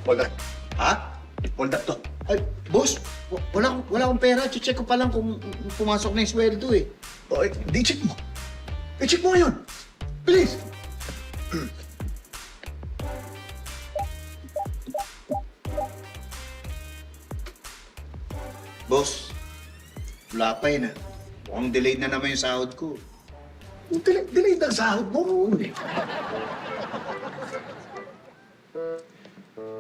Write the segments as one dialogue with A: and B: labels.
A: Hold up. Ha? Hold up to.
B: Ay, boss, wala akong pera. Check ko pa lang kung pumasok na yung sweldo eh.
A: O, di check mo. I-check mo ngayon. Bilis.
B: Boss, wala pa yun ah. Mukhang delayed na naman yung sahod ko.
A: Delay ang sahod mo.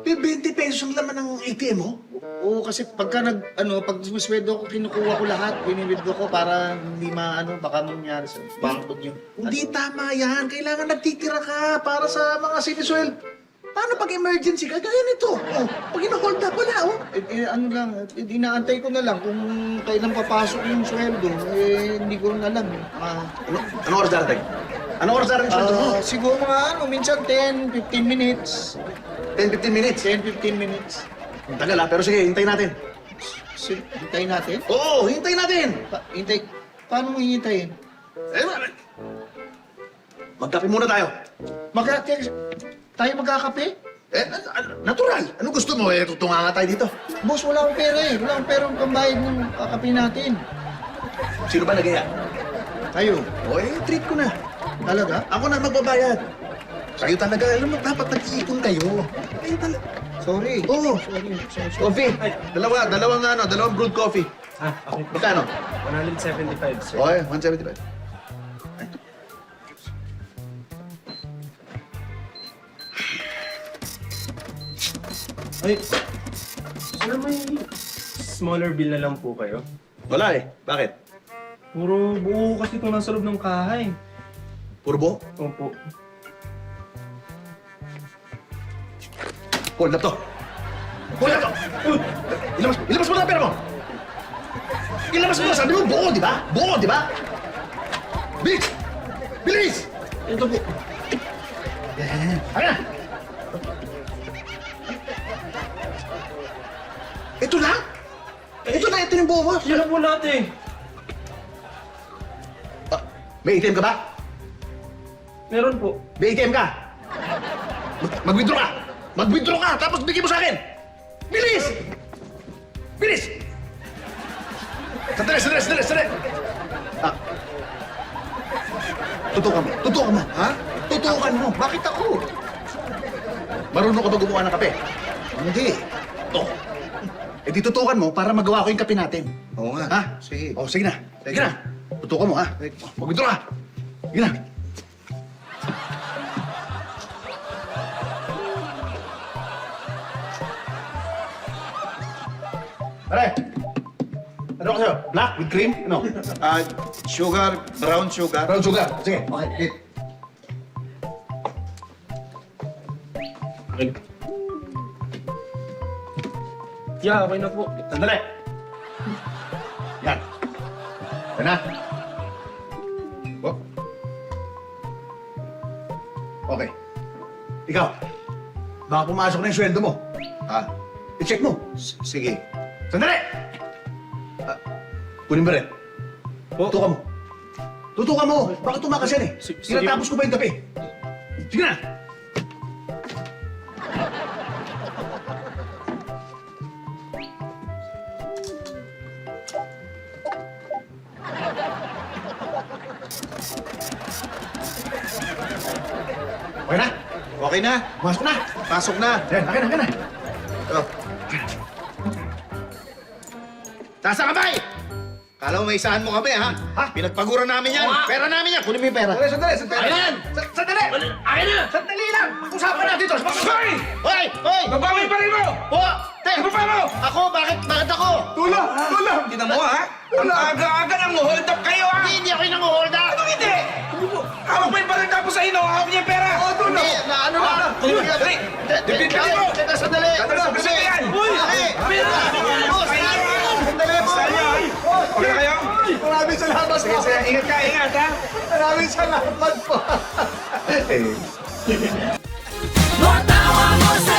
A: May 20 pesos ang laman ng ATM mo?
B: Oo, kasi pagka pag sumisweldo ko, kinukuha ko lahat. Pinibidgo ko para hindi baka mangyari sa bangkod yun.
A: Hindi tama yan. Kailangan nagtitira ka para sa mga siniswel. Paano pag emergency ka? Gaya nito. Oh, pag ino-hold up, wala, oh.
B: Inaantay ko na lang kung kailan papasok yung sweldo. Hindi ko rin alam.
A: Anong oras darating? Anong oras darating sweldo mo?
B: Siguro mga minsan 10, 15 minutes.
A: 10-15 minutes.
B: 10, 15 minutes.
A: Ang tagal, pero sige, hintayin natin.
B: Hintayin natin?
A: Oo, hintayin natin.
B: Paano mo hihintayin?
A: Magkape muna tayo.
B: Tayo magkakape?
A: Natural. Ano gusto mo? Tutunga nga tayo dito.
B: Boss, wala akong pera eh. Wala akong pera ang pambayad ng kakape natin.
A: Sino ba nagaya?
B: Tayo.
A: O, treat ko na.
B: Talaga?
A: Ako na magbabayad. Kayo talaga, alam mo, dapat nag-iipon kayo. Kayo talaga.
B: Sorry.
A: Oo.
B: Sorry.
A: Coffee. Dalawang brewed coffee.
C: Okay.
A: Magkano?
C: 175, sir.
A: Okay, 175.
C: Ay, sir, may smaller bill na lang po kayo.
A: Wala eh. Bakit?
C: Puro buo kasi ito nasa loob ng kahay.
A: Puro bo?
C: Opo.
A: Hold up to. Hold up to! Ilabas mo na ang pera mo! Ilabas mo na! Sabi mo buo, di ba? Buo, di ba? Bilis! Bilis!
B: Ito po.
A: Yan. Ano na? Ito lang? Ito yung buo mo.
C: Yan lang po lahat eh.
A: May ATM ka ba?
C: Meron po.
A: May ATM ka? Mag-withdraw ka! Mag-withdraw ka! Tapos bigyan mo sa akin! Bilis! Bilis! Sandali! Tutukan mo. Ha? Tutukan mo. Bakit ako? Marunong ka ba gumawa ng kape? Hindi. Ito. Eh di tutukan mo para magawa ko yung kape natin.
B: Oo nga.
A: Ha?
B: Sige.
A: Oh, sige na.
B: Sige.
A: Sige na. Tutukan mo, ha? Mag-withdraw ka. Sige na. Pare! Ano ka sa'yo? Black with cream? Ano?
B: Sugar, brown sugar.
A: Brown sugar. Sige. Okay, hit.
C: Yeah, okay na po.
A: Sandali. Yan. Yan na. Oh. Okay. Ikaw. Baka pumasok na yung sweldo mo. I-check mo.
B: Sige.
A: Sandali! Kunin mo rin.
C: Po.
A: Tutukan mo. Tutukan mo! Bakit tumakas yan eh?
C: Sige.
A: Tinatapos ko ba yung kape? Sige na! Okay na?
B: Okay na.
A: Pumasok na!
B: Pasok na.
A: Yan, akin na.
B: Ito. Taas ang kamay! Kala mo may isahan mo kami, ha?
A: Ha?
B: Pinagpaguran namin yan. Pera namin yan. Kunin mo yung pera.
A: Sandali!
C: Ayan!
A: Sandali!
C: Akin na!
A: Sandali lang! Usapan natin ito!
C: Hoy!
B: Hoy!
C: Babawi pa rin mo!
B: Oh! Te!
C: Ano pa mo?
B: Ako? Bakit ako?
C: Tulong! Tignan mo ha? Ang aga-aga nang hold up kayo ha?
B: Hindi ako yung nang-hold up.
C: Anong hindi? Hawak mo yung baril tapos sa ino, hawak niya yung pera! Oo,
B: Hindi, na ano lang.
C: Dali! Dipinpili mo!
B: Sandali!
C: Sandali yan! Uy! Pera!
B: Boss! Sandali, boss!
C: Okay na kayo?
A: Maraming salamat
C: Sige, sige. Ingat ka, ingat ha?
A: Maraming salamat po!
D: Matawa mo sa